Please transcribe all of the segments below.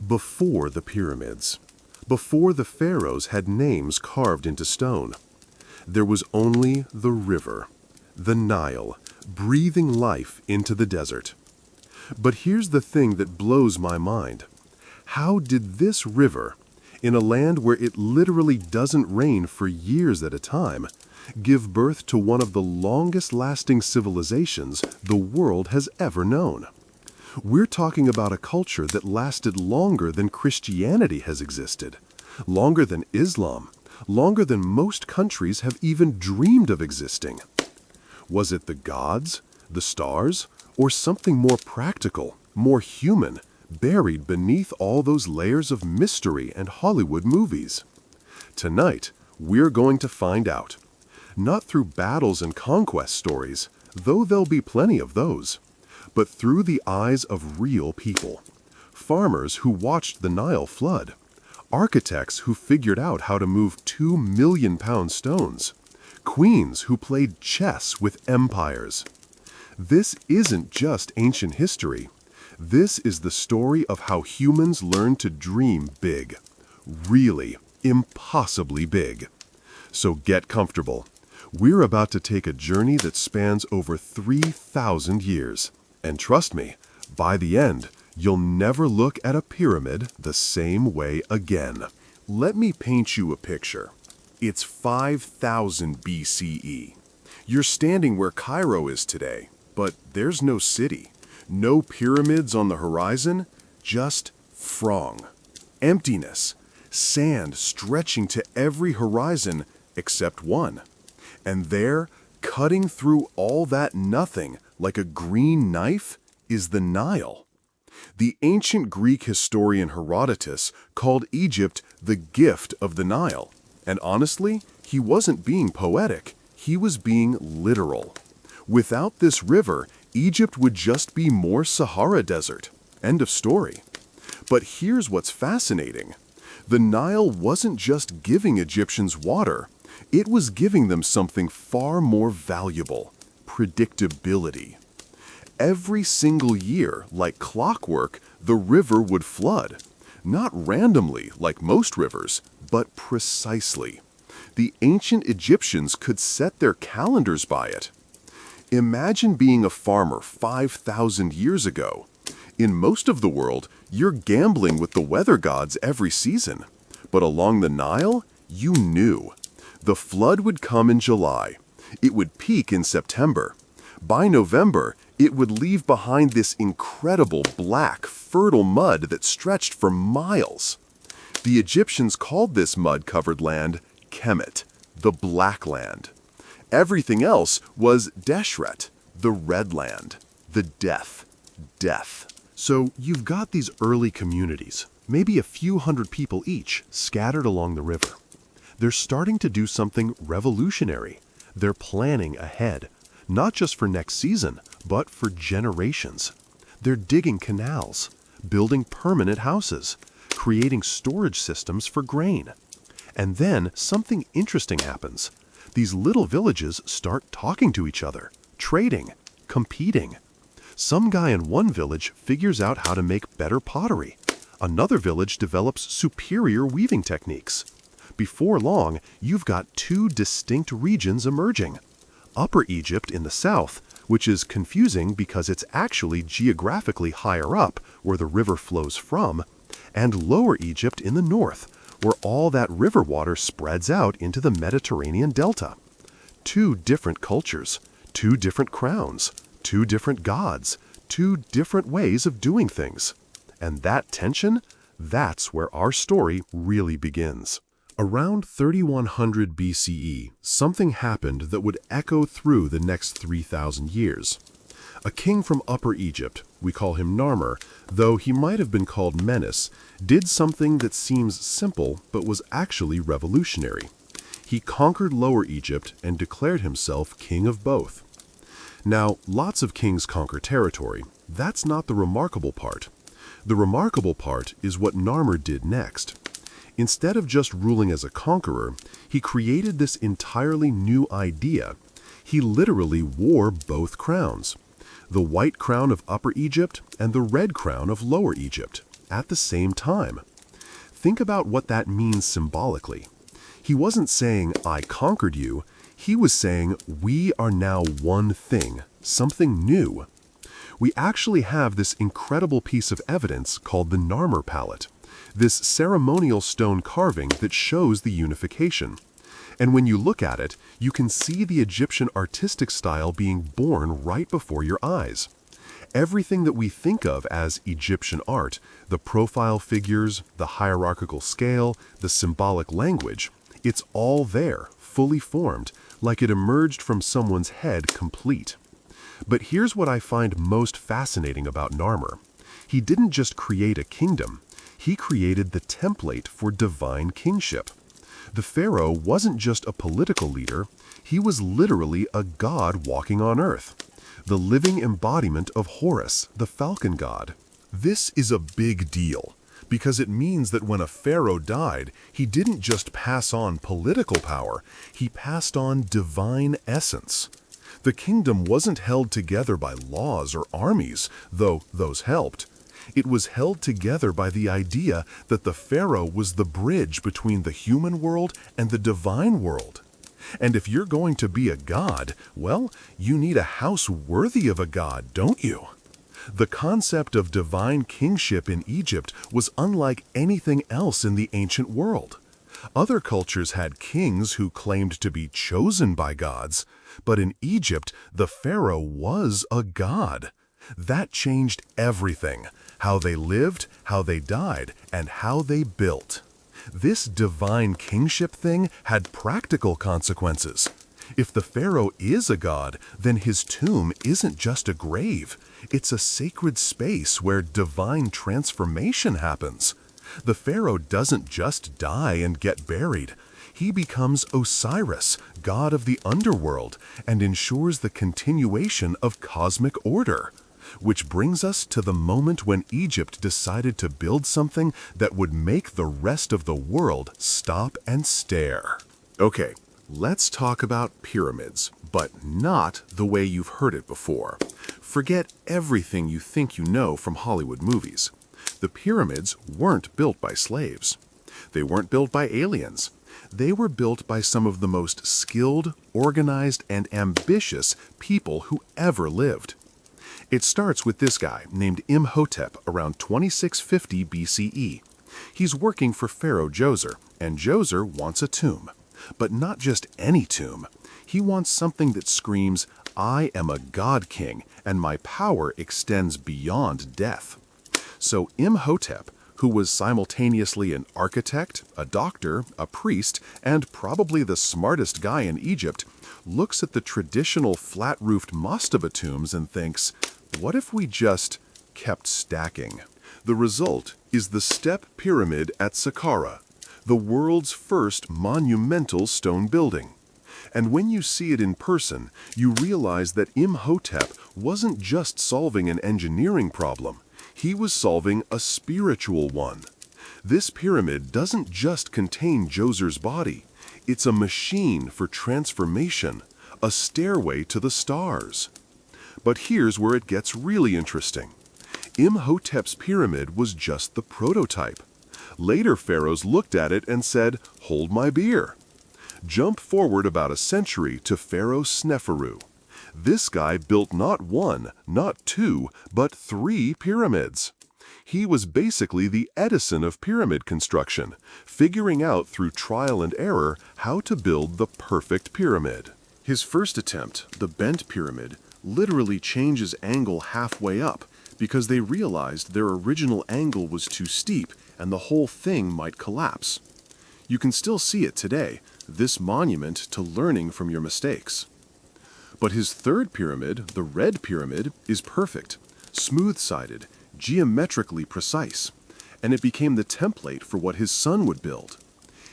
Before the pyramids, before the pharaohs had names carved into stone, there was only the river, the Nile, breathing life into the desert. But here's the thing that blows my mind. How did this river, in a land where it literally doesn't rain for years at a time, give birth to one of the longest-lasting civilizations the world has ever known? We're talking about a culture that lasted longer than Christianity has existed, longer than Islam, longer than most countries have even dreamed of existing. Was it the gods, the stars, or something more practical, more human, buried beneath all those layers of mystery and Hollywood movies? Tonight, we're going to find out. Not through battles and conquest stories, though there'll be plenty of those, but through the eyes of real people. Farmers who watched the Nile flood. Architects who figured out how to move 2-million-pound stones. Queens who played chess with empires. This isn't just ancient history. This is the story of how humans learned to dream big. Really, impossibly big. So get comfortable. We're about to take a journey that spans over 3,000 years. And trust me, by the end, you'll never look at a pyramid the same way again. Let me paint you a picture. It's 5000 BCE. You're standing where Cairo is today, but there's no city, no pyramids on the horizon, just Frong. Emptiness, sand stretching to every horizon except one. And there, cutting through all that nothing like a green knife, is the Nile. The ancient Greek historian Herodotus called Egypt the gift of the Nile. And honestly, he wasn't being poetic, he was being literal. Without this river, Egypt would just be more Sahara Desert. End of story. But here's what's fascinating. The Nile wasn't just giving Egyptians water, it was giving them something far more valuable: predictability. Every single year, like clockwork, the river would flood. Not randomly, like most rivers, but precisely. The ancient Egyptians could set their calendars by it. Imagine being a farmer 5,000 years ago. In most of the world, you're gambling with the weather gods every season. But along the Nile, you knew. The flood would come in July. It would peak in September. By November, it would leave behind this incredible black, fertile mud that stretched for miles. The Egyptians called this mud-covered land Kemet, the Black Land. Everything else was Deshret, the Red Land, the death. So you've got these early communities, maybe a few hundred people each, scattered along the river. They're starting to do something revolutionary. They're planning ahead, not just for next season, but for generations. They're digging canals, building permanent houses, creating storage systems for grain. And then something interesting happens. These little villages start talking to each other, trading, competing. Some guy in one village figures out how to make better pottery. Another village develops superior weaving techniques. Before long, you've got two distinct regions emerging. Upper Egypt in the south, which is confusing because it's actually geographically higher up where the river flows from, and Lower Egypt in the north, where all that river water spreads out into the Mediterranean delta. Two different cultures, two different crowns, two different gods, two different ways of doing things. And that tension, that's where our story really begins. Around 3100 BCE, something happened that would echo through the next 3,000 years. A king from Upper Egypt, we call him Narmer, though he might have been called Menes, did something that seems simple but was actually revolutionary. He conquered Lower Egypt and declared himself king of both. Now, lots of kings conquer territory. That's not the remarkable part. The remarkable part is what Narmer did next. Instead of just ruling as a conqueror, he created this entirely new idea. He literally wore both crowns, the white crown of Upper Egypt and the red crown of Lower Egypt. at the same time. Think about what that means symbolically. He wasn't saying, "I conquered you." He was saying, "We are now one thing, something new." We actually have this incredible piece of evidence called the Narmer palette, this ceremonial stone carving that shows the unification. And when you look at it, you can see the Egyptian artistic style being born right before your eyes. Everything that we think of as Egyptian art, the profile figures, the hierarchical scale, the symbolic language, it's all there, fully formed, like it emerged from someone's head complete. But here's what I find most fascinating about Narmer. He didn't just create a kingdom, he created the template for divine kingship. The pharaoh wasn't just a political leader, he was literally a god walking on earth, the living embodiment of Horus, the falcon god. This is a big deal, because it means that when a pharaoh died, he didn't just pass on political power, he passed on divine essence. The kingdom wasn't held together by laws or armies, though those helped. It was held together by the idea that the pharaoh was the bridge between the human world and the divine world. And if you're going to be a god, well, you need a house worthy of a god, don't you? The concept of divine kingship in Egypt was unlike anything else in the ancient world. Other cultures had kings who claimed to be chosen by gods, but in Egypt, the pharaoh was a god. That changed everything: how they lived, how they died, and how they built. This divine kingship thing had practical consequences. If the pharaoh is a god, then his tomb isn't just a grave. It's a sacred space where divine transformation happens. The pharaoh doesn't just die and get buried. He becomes Osiris, god of the underworld, and ensures the continuation of cosmic order. Which brings us to the moment when Egypt decided to build something that would make the rest of the world stop and stare. Okay, let's talk about pyramids, but not the way you've heard it before. Forget everything you think you know from Hollywood movies. The pyramids weren't built by slaves. They weren't built by aliens. They were built by some of the most skilled, organized, and ambitious people who ever lived. It starts with this guy named Imhotep around 2650 BCE. He's working for Pharaoh Djoser, and Djoser wants a tomb. But not just any tomb. He wants something that screams, "I am a god king, and my power extends beyond death." So Imhotep, who was simultaneously an architect, a doctor, a priest, and probably the smartest guy in Egypt, looks at the traditional flat-roofed mastaba tombs and thinks, what if we just kept stacking? The result is the Step Pyramid at Saqqara, the world's first monumental stone building. And when you see it in person, you realize that Imhotep wasn't just solving an engineering problem. He was solving a spiritual one. This pyramid doesn't just contain Djoser's body. It's a machine for transformation, a stairway to the stars. But here's where it gets really interesting. Imhotep's pyramid was just the prototype. Later pharaohs looked at it and said, "Hold my beer." Jump forward about a century to Pharaoh Sneferu. This guy built not one, not two, but 3 pyramids. He was basically the Edison of pyramid construction, figuring out through trial and error how to build the perfect pyramid. His first attempt, the bent pyramid, literally changes angle halfway up because they realized their original angle was too steep and the whole thing might collapse. You can still see it today, this monument to learning from your mistakes. But his third pyramid, the Red Pyramid, is perfect, smooth-sided, geometrically precise, and it became the template for what his son would build.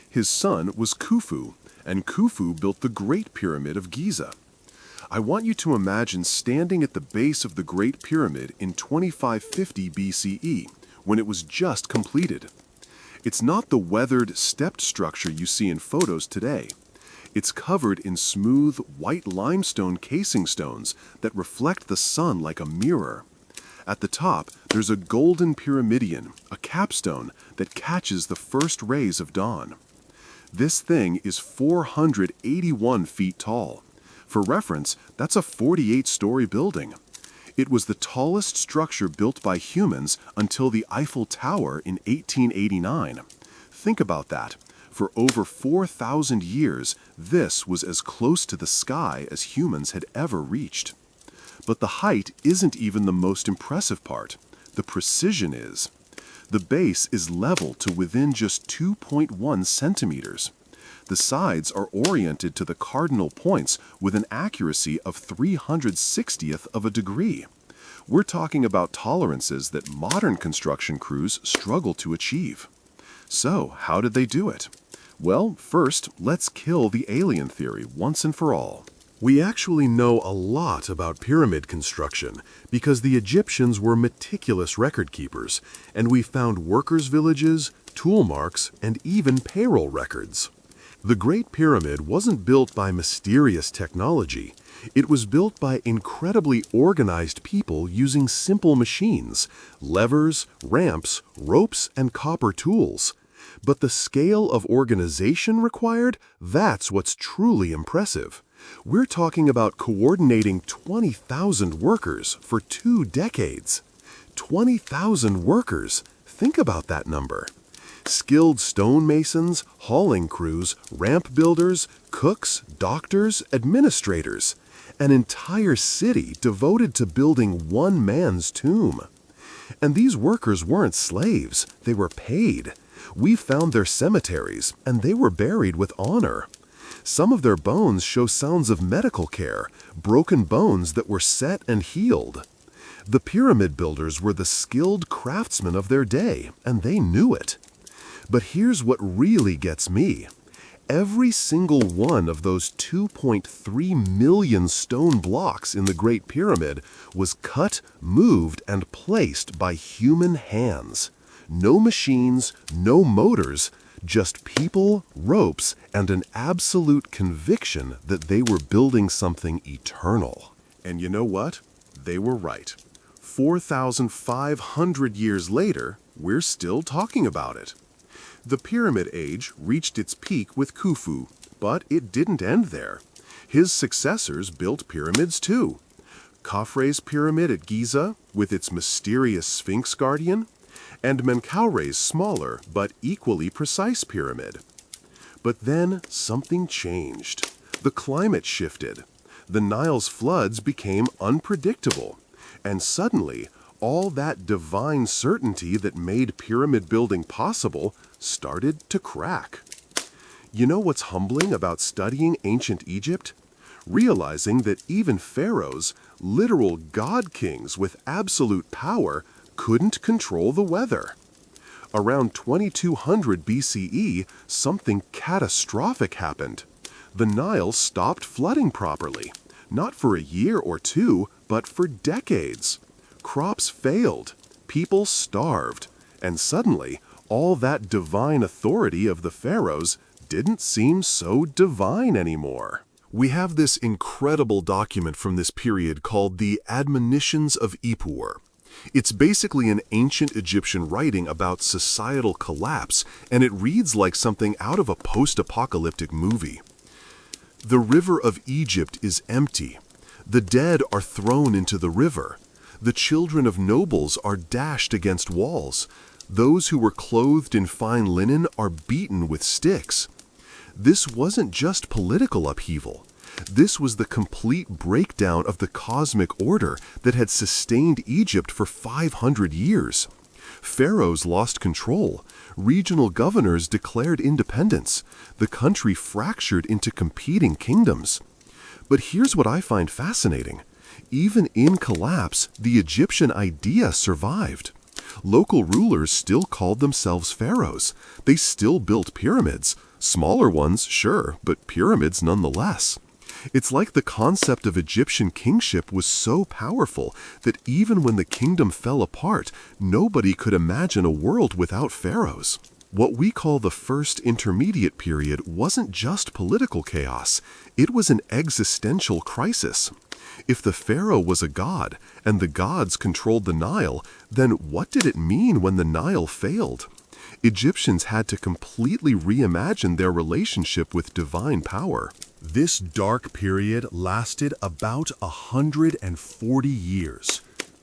His son was Khufu, and Khufu built the Great Pyramid of Giza. I want you to imagine standing at the base of the Great Pyramid in 2550 BCE, when it was just completed. It's not the weathered, stepped structure you see in photos today. It's covered in smooth, white limestone casing stones that reflect the sun like a mirror. At the top, there's a golden pyramidion, a capstone that catches the first rays of dawn. This thing is 481 feet tall. For reference, that's a 48-story building. It was the tallest structure built by humans until the Eiffel Tower in 1889. Think about that. For over 4,000 years, this was as close to the sky as humans had ever reached. But the height isn't even the most impressive part. The precision is. The base is level to within just 2.1 centimeters. The sides are oriented to the cardinal points with an accuracy of 360th of a degree. We're talking about tolerances that modern construction crews struggle to achieve. So, how did they do it? Well, first, let's kill the alien theory once and for all. We actually know a lot about pyramid construction because the Egyptians were meticulous record keepers, and we found workers' villages, tool marks, and even payroll records. The Great Pyramid wasn't built by mysterious technology. It was built by incredibly organized people using simple machines, levers, ramps, ropes, and copper tools. But the scale of organization required, that's what's truly impressive. We're talking about coordinating 20,000 workers for 2 decades. 20,000 workers. Think about that number. Skilled stonemasons, hauling crews, ramp builders, cooks, doctors, administrators. An entire city devoted to building one man's tomb. And these workers weren't slaves, they were paid. We found their cemeteries, and they were buried with honor. Some of their bones show signs of medical care, broken bones that were set and healed. The pyramid builders were the skilled craftsmen of their day, and they knew it. But here's what really gets me. Every single one of those 2.3 million stone blocks in the Great Pyramid was cut, moved, and placed by human hands. No machines, no motors, just people, ropes, and an absolute conviction that they were building something eternal. And you know what? They were right. 4,500 years later, we're still talking about it. The Pyramid Age reached its peak with Khufu, but it didn't end there. His successors built pyramids too. Khafre's pyramid at Giza, with its mysterious Sphinx guardian, and Menkaura's smaller but equally precise pyramid. But then something changed. The climate shifted. The Nile's floods became unpredictable, and suddenly all that divine certainty that made pyramid building possible started to crack. You know what's humbling about studying ancient Egypt? Realizing that even pharaohs, literal god kings with absolute power, couldn't control the weather. Around 2200 BCE, something catastrophic happened. The Nile stopped flooding properly, not for a year or two, but for decades. Crops failed, people starved, and suddenly, all that divine authority of the pharaohs didn't seem so divine anymore. We have this incredible document from this period called the Admonitions of Ippur. It's basically an ancient Egyptian writing about societal collapse, and it reads like something out of a post-apocalyptic movie. The river of Egypt is empty. The dead are thrown into the river. The children of nobles are dashed against walls. Those who were clothed in fine linen are beaten with sticks. This wasn't just political upheaval. This was the complete breakdown of the cosmic order that had sustained Egypt for 500 years. Pharaohs lost control. Regional governors declared independence. The country fractured into competing kingdoms. But here's what I find fascinating. Even in collapse, the Egyptian idea survived. Local rulers still called themselves pharaohs. They still built pyramids. Smaller ones, sure, but pyramids nonetheless. It's like the concept of Egyptian kingship was so powerful that even when the kingdom fell apart, nobody could imagine a world without pharaohs. What we call the First Intermediate Period wasn't just political chaos. It was an existential crisis. If the pharaoh was a god, and the gods controlled the Nile, then what did it mean when the Nile failed? Egyptians had to completely reimagine their relationship with divine power. This dark period lasted about 140 years.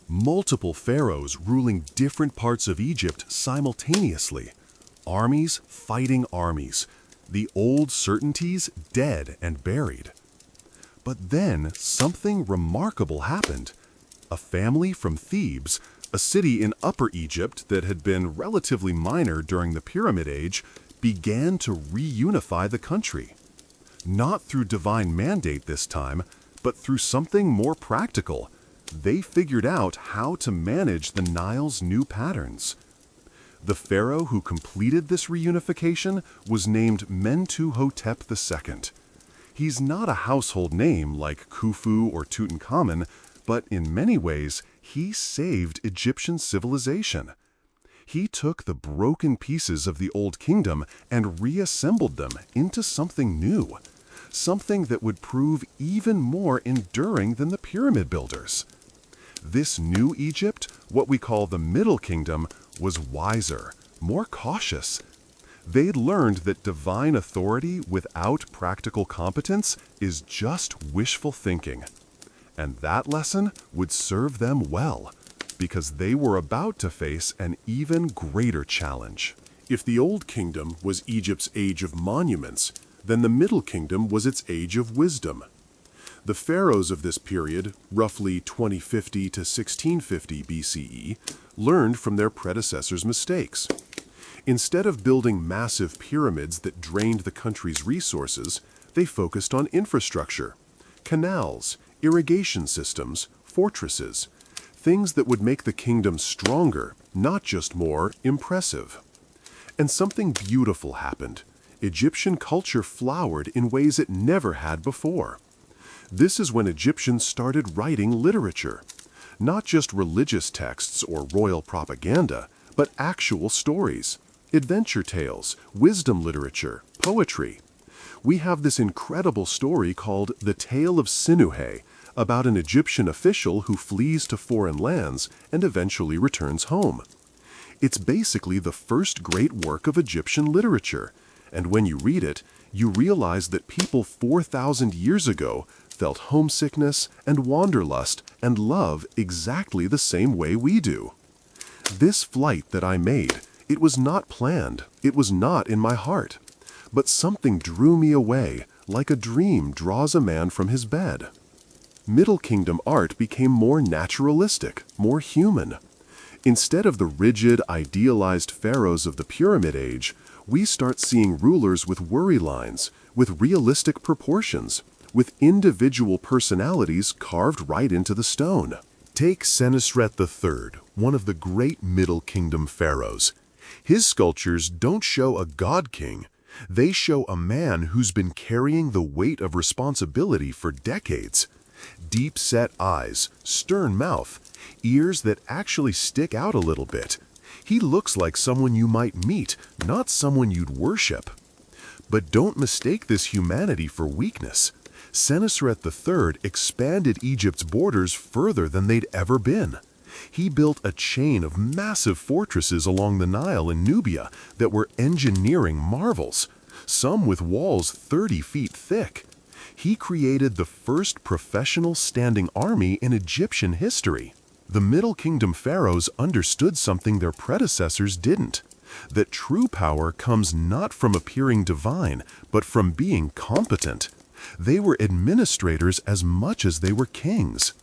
Multiple pharaohs ruling different parts of Egypt simultaneously. Armies fighting armies. The old certainties dead and buried. But then something remarkable happened. A family from Thebes, a city in Upper Egypt that had been relatively minor during the Pyramid Age, began to reunify the country. Not through divine mandate this time, but through something more practical. They figured out how to manage the Nile's new patterns. The pharaoh who completed this reunification was named Mentuhotep II. He's not a household name like Khufu or Tutankhamun, but in many ways, he saved Egyptian civilization. He took the broken pieces of the Old Kingdom and reassembled them into something new, something that would prove even more enduring than the pyramid builders. This new Egypt, what we call the Middle Kingdom, was wiser, more cautious. They'd learned that divine authority without practical competence is just wishful thinking. And that lesson would serve them well, because they were about to face an even greater challenge. If the Old Kingdom was Egypt's age of monuments, then the Middle Kingdom was its age of wisdom. The pharaohs of this period, roughly 2050 to 1650 BCE, learned from their predecessors' mistakes. Instead of building massive pyramids that drained the country's resources, they focused on infrastructure, canals, irrigation systems, fortresses, things that would make the kingdom stronger, not just more impressive. And something beautiful happened. Egyptian culture flowered in ways it never had before. This is when Egyptians started writing literature. Not just religious texts or royal propaganda, but actual stories, adventure tales, wisdom literature, poetry. We have this incredible story called The Tale of Sinuhe, about an Egyptian official who flees to foreign lands and eventually returns home. It's basically the first great work of Egyptian literature, and when you read it, you realize that people 4,000 years ago felt homesickness and wanderlust and love exactly the same way we do. This flight that I made, it was not planned, it was not in my heart, but something drew me away, like a dream draws a man from his bed. Middle Kingdom art became more naturalistic, more human. Instead of the rigid, idealized pharaohs of the Pyramid Age, we start seeing rulers with worry lines, with realistic proportions, with individual personalities carved right into the stone. Take Senusret III, one of the great Middle Kingdom pharaohs. His sculptures don't show a god king. They show a man who's been carrying the weight of responsibility for decades. Deep-set eyes, stern mouth, ears that actually stick out a little bit. He looks like someone you might meet, not someone you'd worship. But don't mistake this humanity for weakness. Senusret III expanded Egypt's borders further than they'd ever been. He built a chain of massive fortresses along the Nile in Nubia that were engineering marvels, some with walls 30 feet thick. He created the first professional standing army in Egyptian history. The Middle Kingdom pharaohs understood something their predecessors didn't, that true power comes not from appearing divine, but from being competent. They were administrators as much as they were kings.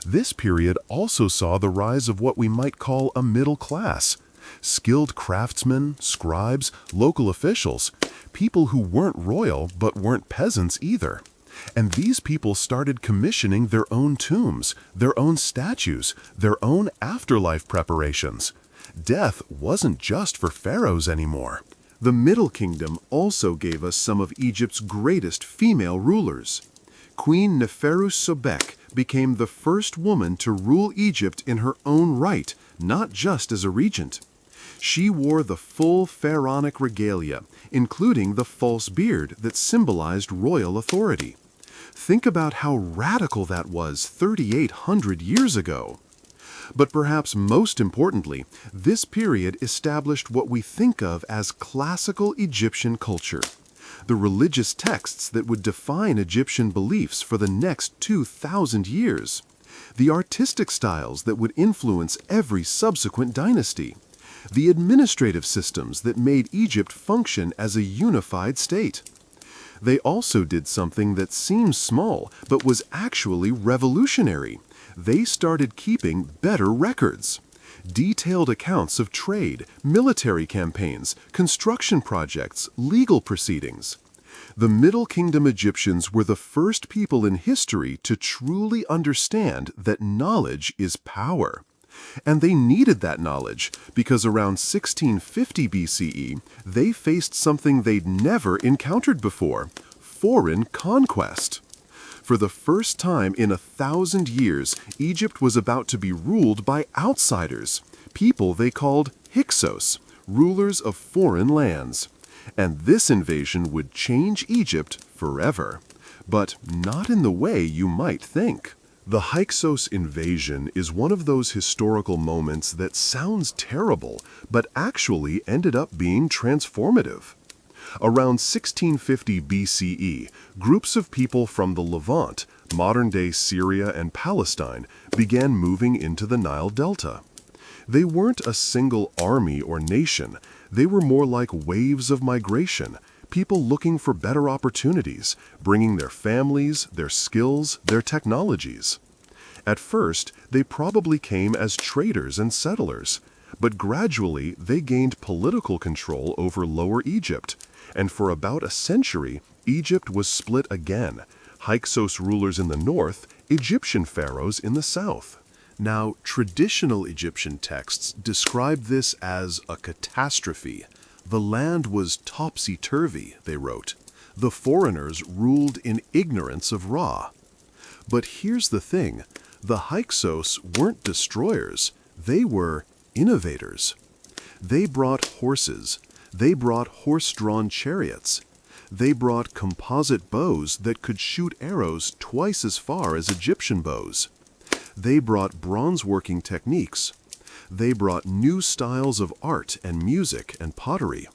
This period also saw the rise of what we might call a middle class. Skilled craftsmen, scribes, local officials, people who weren't royal but weren't peasants either. And these people started commissioning their own tombs, their own statues, their own afterlife preparations. Death wasn't just for pharaohs anymore. The Middle Kingdom also gave us some of Egypt's greatest female rulers. Queen Neferu Sobek became the first woman to rule Egypt in her own right, not just as a regent. She wore the full pharaonic regalia, including the false beard that symbolized royal authority. Think about how radical that was 3,800 years ago. But perhaps most importantly, this period established what we think of as classical Egyptian culture, the religious texts that would define Egyptian beliefs for the next 2,000 years, the artistic styles that would influence every subsequent dynasty, the administrative systems that made Egypt function as a unified state. They also did something that seems small, but was actually revolutionary. They started keeping better records. Detailed accounts of trade, military campaigns, construction projects, legal proceedings. The Middle Kingdom Egyptians were the first people in history to truly understand that knowledge is power. And they needed that knowledge because around 1650 BCE, they faced something they'd never encountered before: foreign conquest. For the first time in 1,000 years, Egypt was about to be ruled by outsiders, people they called Hyksos, rulers of foreign lands. And this invasion would change Egypt forever, but not in the way you might think. The Hyksos invasion is one of those historical moments that sounds terrible, but actually ended up being transformative. Around 1650 BCE, groups of people from the Levant, modern-day Syria and Palestine, began moving into the Nile Delta. They weren't a single army or nation. They were more like waves of migration, people looking for better opportunities, bringing their families, their skills, their technologies. At first, they probably came as traders and settlers, but gradually they gained political control over Lower Egypt, and for about a century, Egypt was split again: Hyksos rulers in the north, Egyptian pharaohs in the south. Now, traditional Egyptian texts describe this as a catastrophe. The land was topsy-turvy, they wrote. The foreigners ruled in ignorance of Ra. But here's the thing: the Hyksos weren't destroyers, they were innovators. They brought horses, they brought horse-drawn chariots, they brought composite bows that could shoot arrows twice as far as Egyptian bows. They brought bronze-working techniques. They brought new styles of art and music and pottery.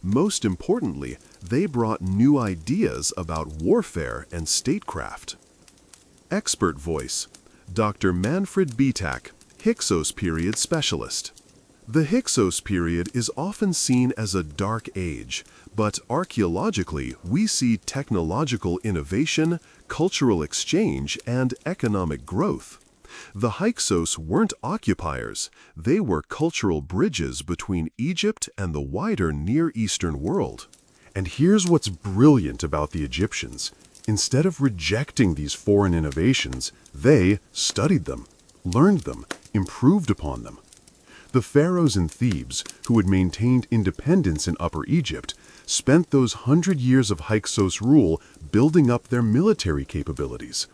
Most importantly, they brought new ideas about warfare and statecraft. Expert voice: Dr. Manfred Bitak, Hyksos period specialist. The Hyksos period is often seen as a dark age, but archaeologically we see technological innovation, cultural exchange, and economic growth. The Hyksos weren't occupiers, they were cultural bridges between Egypt and the wider Near Eastern world. And here's what's brilliant about the Egyptians. Instead of rejecting these foreign innovations, they studied them, learned them, improved upon them. The pharaohs in Thebes, who had maintained independence in Upper Egypt, spent those 100 years of Hyksos rule building up their military capabilities.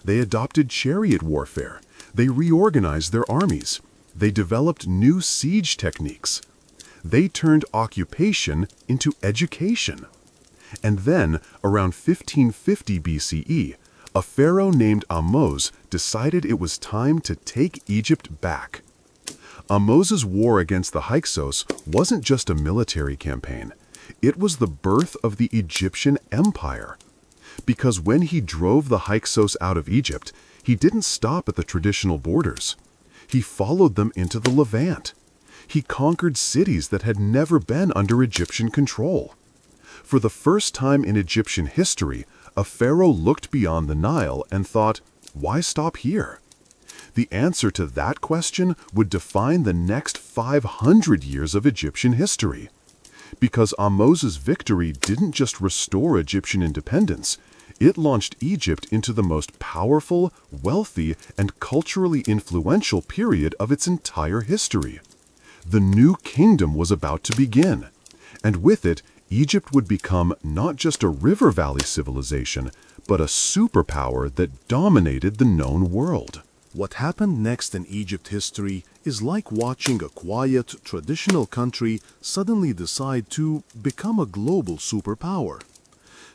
They adopted chariot warfare. They reorganized their armies. They developed new siege techniques. They turned occupation into education. And then, around 1550 BCE, a pharaoh named Ahmose decided it was time to take Egypt back. Ahmose's war against the Hyksos wasn't just a military campaign. It was the birth of the Egyptian Empire. Because when he drove the Hyksos out of Egypt, he didn't stop at the traditional borders. He followed them into the Levant. He conquered cities that had never been under Egyptian control. For the first time in Egyptian history, a pharaoh looked beyond the Nile and thought, why stop here? The answer to that question would define the next 500 years of Egyptian history. Because Ahmose's victory didn't just restore Egyptian independence, it launched Egypt into the most powerful, wealthy, and culturally influential period of its entire history. The new kingdom was about to begin, and with it, Egypt would become not just a river valley civilization, but a superpower that dominated the known world. What happened next in Egypt history is like watching a quiet, traditional country suddenly decide to become a global superpower.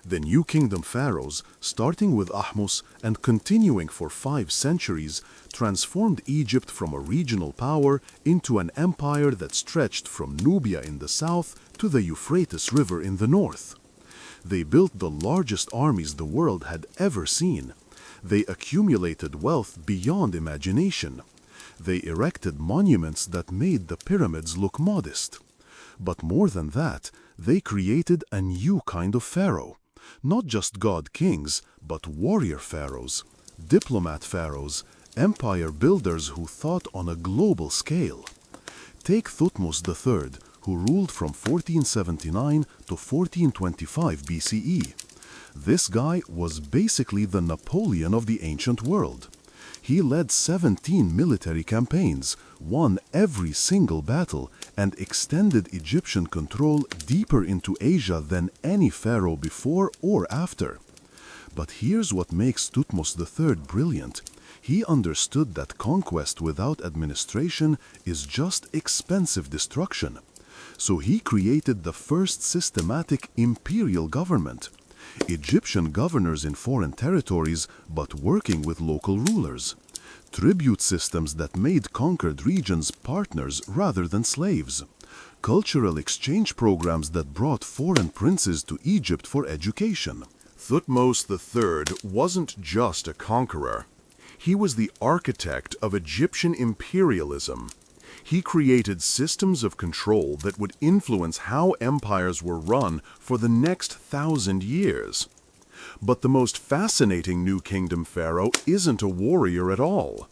The New Kingdom pharaohs, starting with Ahmose and continuing for 5 centuries, transformed Egypt from a regional power into an empire that stretched from Nubia in the south to the Euphrates River in the north. They built the largest armies the world had ever seen. They accumulated wealth beyond imagination. They erected monuments that made the pyramids look modest. But more than that, they created a new kind of pharaoh. Not just god kings, but warrior pharaohs, diplomat pharaohs, empire builders who thought on a global scale. Take Thutmose III, who ruled from 1479 to 1425 BCE. This guy was basically the Napoleon of the ancient world. He led 17 military campaigns, won every single battle, and extended Egyptian control deeper into Asia than any pharaoh before or after. But here's what makes Thutmose III brilliant. He understood that conquest without administration is just expensive destruction. So he created the first systematic imperial government. Egyptian governors in foreign territories, but working with local rulers. Tribute systems that made conquered regions partners rather than slaves. Cultural exchange programs that brought foreign princes to Egypt for education. Thutmose III wasn't just a conqueror. He was the architect of Egyptian imperialism. He created systems of control that would influence how empires were run for the next 1,000 years. But the most fascinating New Kingdom pharaoh isn't a warrior at all.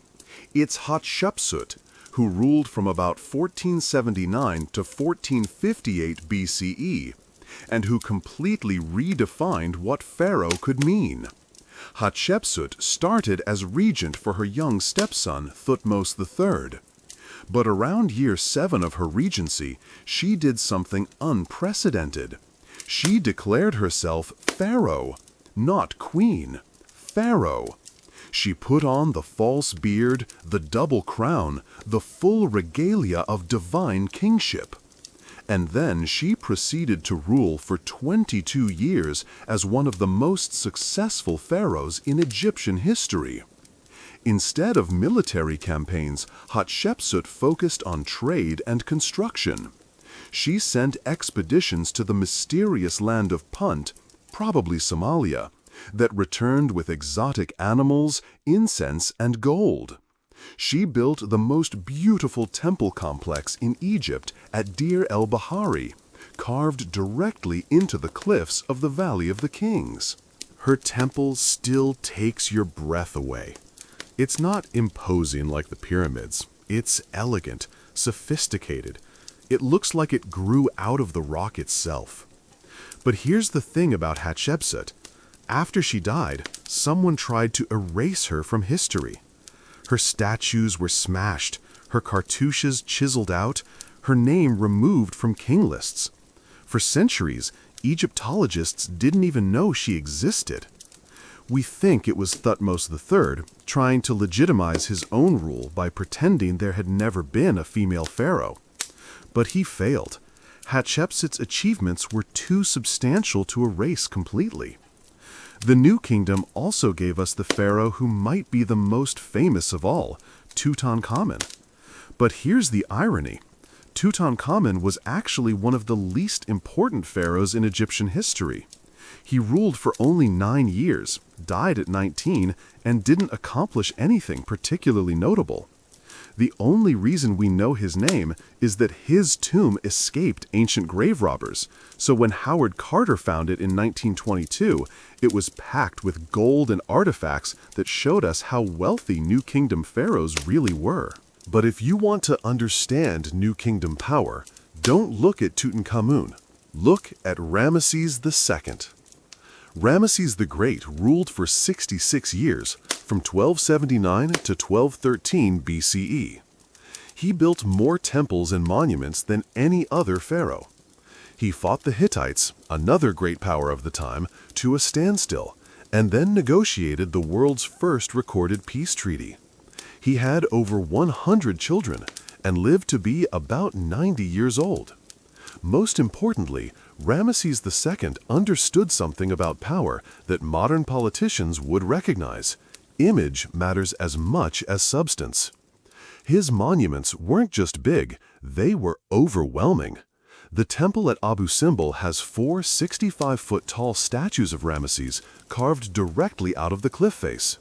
It's Hatshepsut, who ruled from about 1479 to 1458 BCE, and who completely redefined what pharaoh could mean. Hatshepsut started as regent for her young stepson, Thutmose III. But around year 7 of her regency, she did something unprecedented. She declared herself pharaoh, not queen, pharaoh. She put on the false beard, the double crown, the full regalia of divine kingship. And then she proceeded to rule for 22 years as one of the most successful pharaohs in Egyptian history. Instead of military campaigns, Hatshepsut focused on trade and construction. She sent expeditions to the mysterious land of Punt, probably Somalia, that returned with exotic animals, incense, and gold. She built the most beautiful temple complex in Egypt at Deir el-Bahari, carved directly into the cliffs of the Valley of the Kings. Her temple still takes your breath away. It's not imposing like the pyramids. It's elegant, sophisticated. It looks like it grew out of the rock itself. But here's the thing about Hatshepsut. After she died, someone tried to erase her from history. Her statues were smashed, her cartouches chiseled out, her name removed from king lists. For centuries, Egyptologists didn't even know she existed. We think it was Thutmose III trying to legitimize his own rule by pretending there had never been a female pharaoh. But he failed. Hatshepsut's achievements were too substantial to erase completely. The New Kingdom also gave us the pharaoh who might be the most famous of all, Tutankhamun. But here's the irony. Tutankhamun was actually one of the least important pharaohs in Egyptian history. He ruled for only 9 years, died at 19, and didn't accomplish anything particularly notable. The only reason we know his name is that his tomb escaped ancient grave robbers, so when Howard Carter found it in 1922, it was packed with gold and artifacts that showed us how wealthy New Kingdom pharaohs really were. But if you want to understand New Kingdom power, don't look at Tutankhamun. Look at Ramesses II. Ramesses the Great ruled for 66 years, from 1279 to 1213 BCE. He built more temples and monuments than any other pharaoh. He fought the Hittites, another great power of the time, to a standstill, and then negotiated the world's first recorded peace treaty. He had over 100 children and lived to be about 90 years old. Most importantly, Ramesses II understood something about power that modern politicians would recognize. Image matters as much as substance. His monuments weren't just big, they were overwhelming. The temple at Abu Simbel has 4 65-foot-tall statues of Ramesses carved directly out of the cliff face.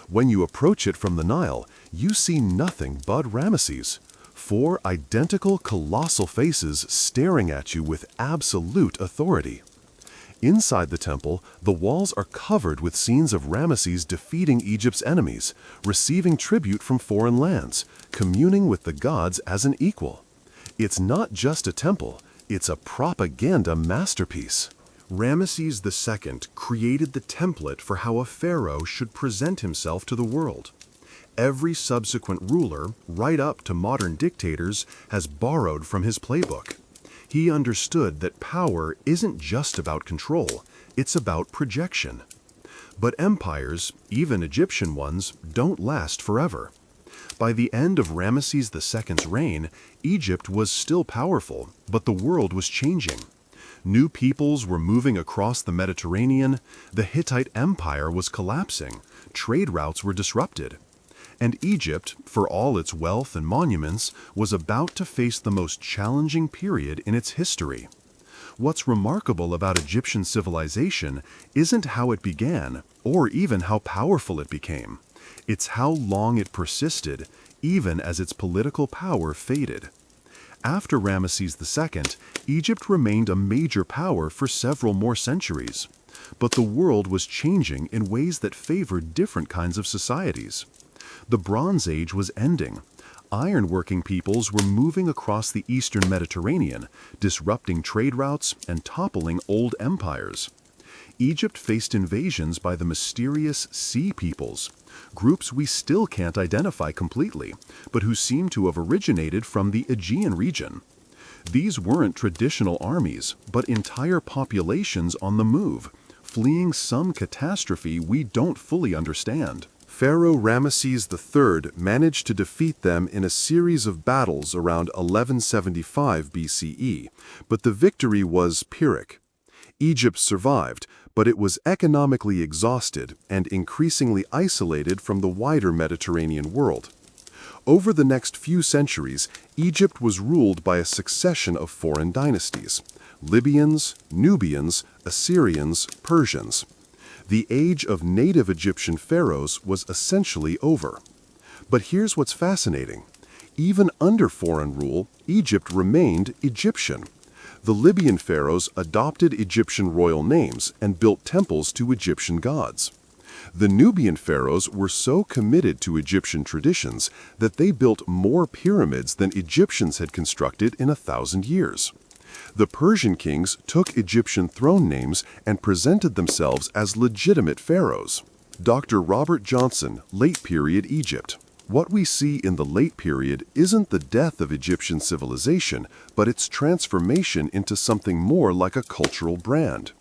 When you approach it from the Nile, you see nothing but Ramesses. 4 identical colossal faces staring at you with absolute authority. Inside the temple, the walls are covered with scenes of Ramesses defeating Egypt's enemies, receiving tribute from foreign lands, communing with the gods as an equal. It's not just a temple, it's a propaganda masterpiece. Ramesses II created the template for how a pharaoh should present himself to the world. Every subsequent ruler, right up to modern dictators, has borrowed from his playbook. He understood that power isn't just about control, it's about projection. But empires, even Egyptian ones, don't last forever. By the end of Ramesses II's reign, Egypt was still powerful, but the world was changing. New peoples were moving across the Mediterranean, the Hittite Empire was collapsing, trade routes were disrupted. And Egypt, for all its wealth and monuments, was about to face the most challenging period in its history. What's remarkable about Egyptian civilization isn't how it began, or even how powerful it became. It's how long it persisted, even as its political power faded. After Ramesses II, Egypt remained a major power for several more centuries. But the world was changing in ways that favored different kinds of societies. The Bronze Age was ending. Ironworking peoples were moving across the eastern Mediterranean, disrupting trade routes and toppling old empires. Egypt faced invasions by the mysterious Sea Peoples, groups we still can't identify completely, but who seem to have originated from the Aegean region. These weren't traditional armies, but entire populations on the move, fleeing some catastrophe we don't fully understand. Pharaoh Ramesses III managed to defeat them in a series of battles around 1175 BCE, but the victory was Pyrrhic. Egypt survived, but it was economically exhausted and increasingly isolated from the wider Mediterranean world. Over the next few centuries, Egypt was ruled by a succession of foreign dynasties: Libyans, Nubians, Assyrians, Persians. The age of native Egyptian pharaohs was essentially over. But here's what's fascinating. Even under foreign rule, Egypt remained Egyptian. The Libyan pharaohs adopted Egyptian royal names and built temples to Egyptian gods. The Nubian pharaohs were so committed to Egyptian traditions that they built more pyramids than Egyptians had constructed in 1,000 years. The Persian kings took Egyptian throne names and presented themselves as legitimate pharaohs. Dr. Robert Johnson, Late Period Egypt. What we see in the late period isn't the death of Egyptian civilization, but its transformation into something more like a cultural brand.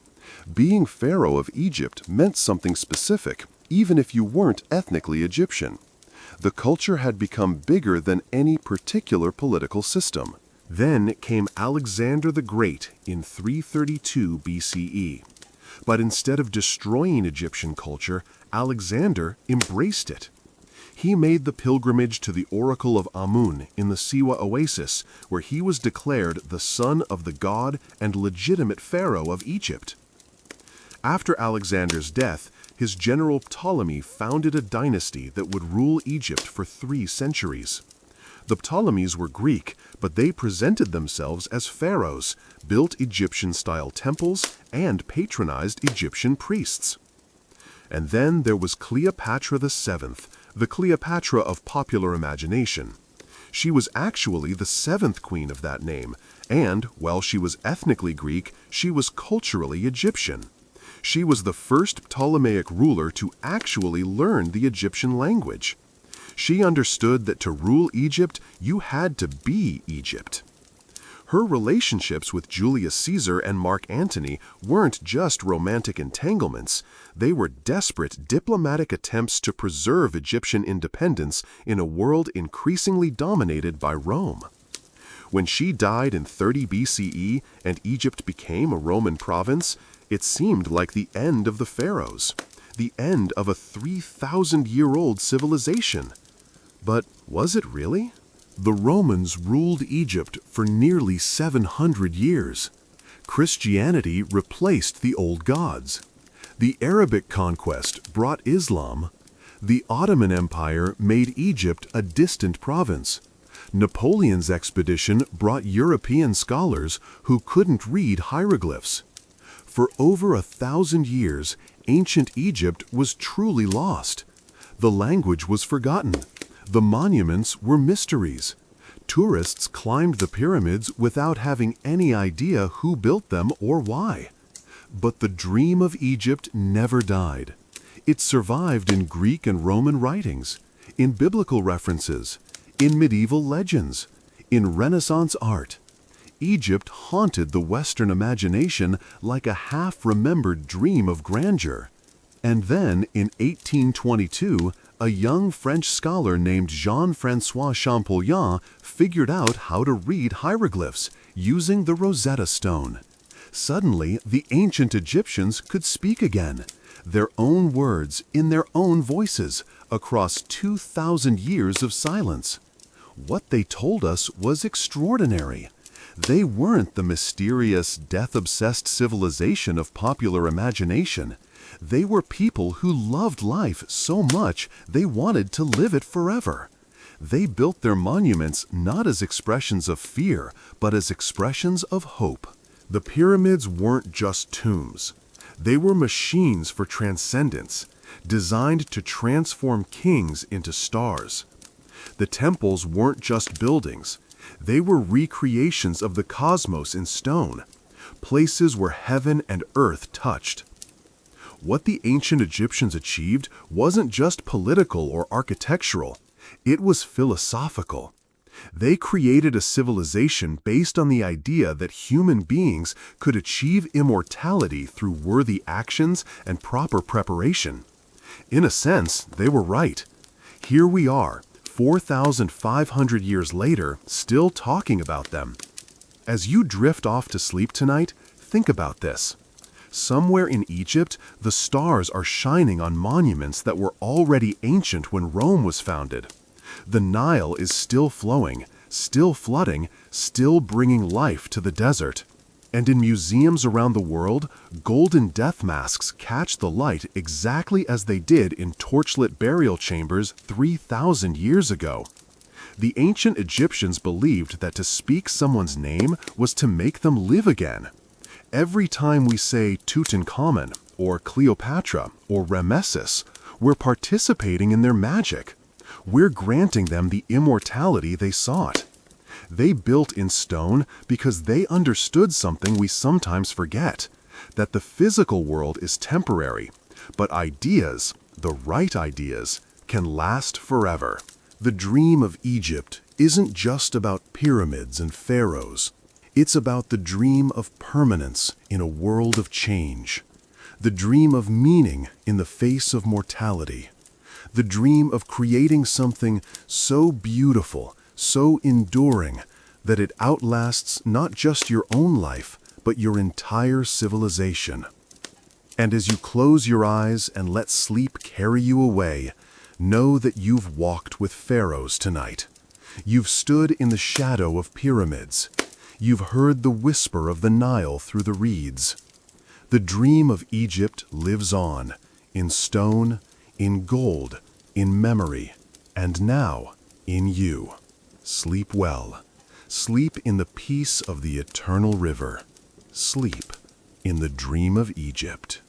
Being pharaoh of Egypt meant something specific, even if you weren't ethnically Egyptian. The culture had become bigger than any particular political system. Then came Alexander the Great in 332 BCE. But instead of destroying Egyptian culture, Alexander embraced it. He made the pilgrimage to the Oracle of Amun in the Siwa Oasis, where he was declared the son of the god and legitimate pharaoh of Egypt. After Alexander's death, his general Ptolemy founded a dynasty that would rule Egypt for 3 centuries. The Ptolemies were Greek, but they presented themselves as pharaohs, built Egyptian-style temples, and patronized Egyptian priests. And then there was Cleopatra VII, the Cleopatra of popular imagination. She was actually the 7th queen of that name, and, while she was ethnically Greek, she was culturally Egyptian. She was the first Ptolemaic ruler to actually learn the Egyptian language. She understood that to rule Egypt, you had to be Egypt. Her relationships with Julius Caesar and Mark Antony weren't just romantic entanglements, they were desperate diplomatic attempts to preserve Egyptian independence in a world increasingly dominated by Rome. When she died in 30 BCE and Egypt became a Roman province, it seemed like the end of the pharaohs, the end of a 3,000-year-old civilization. But was it really? The Romans ruled Egypt for nearly 700 years. Christianity replaced the old gods. The Arabic conquest brought Islam. The Ottoman Empire made Egypt a distant province. Napoleon's expedition brought European scholars who couldn't read hieroglyphs. For over 1,000 years, ancient Egypt was truly lost. The language was forgotten. The monuments were mysteries. Tourists climbed the pyramids without having any idea who built them or why. But the dream of Egypt never died. It survived in Greek and Roman writings, in biblical references, in medieval legends, in Renaissance art. Egypt haunted the Western imagination like a half-remembered dream of grandeur. And then, in 1822, a young French scholar named Jean-François Champollion figured out how to read hieroglyphs using the Rosetta Stone. Suddenly, the ancient Egyptians could speak again, their own words in their own voices, across 2,000 years of silence. What they told us was extraordinary. They weren't the mysterious, death-obsessed civilization of popular imagination. They were people who loved life so much they wanted to live it forever. They built their monuments not as expressions of fear, but as expressions of hope. The pyramids weren't just tombs. They were machines for transcendence, designed to transform kings into stars. The temples weren't just buildings. They were recreations of the cosmos in stone, places where heaven and earth touched. What the ancient Egyptians achieved wasn't just political or architectural. It was philosophical. They created a civilization based on the idea that human beings could achieve immortality through worthy actions and proper preparation. In a sense, they were right. Here we are, 4,500 years later, still talking about them. As you drift off to sleep tonight, think about this. Somewhere in Egypt, the stars are shining on monuments that were already ancient when Rome was founded. The Nile is still flowing, still flooding, still bringing life to the desert. And in museums around the world, golden death masks catch the light exactly as they did in torchlit burial chambers 3,000 years ago. The ancient Egyptians believed that to speak someone's name was to make them live again. Every time we say Tutankhamun, or Cleopatra, or Ramesses, we're participating in their magic. We're granting them the immortality they sought. They built in stone because they understood something we sometimes forget, that the physical world is temporary, but ideas, the right ideas, can last forever. The dream of Egypt isn't just about pyramids and pharaohs. It's about the dream of permanence in a world of change, the dream of meaning in the face of mortality, the dream of creating something so beautiful, so enduring, that it outlasts not just your own life, but your entire civilization. And as you close your eyes and let sleep carry you away, know that you've walked with pharaohs tonight. You've stood in the shadow of pyramids. You've heard the whisper of the Nile through the reeds. The dream of Egypt lives on, in stone, in gold, in memory, and now in you. Sleep well. Sleep in the peace of the eternal river. Sleep in the dream of Egypt.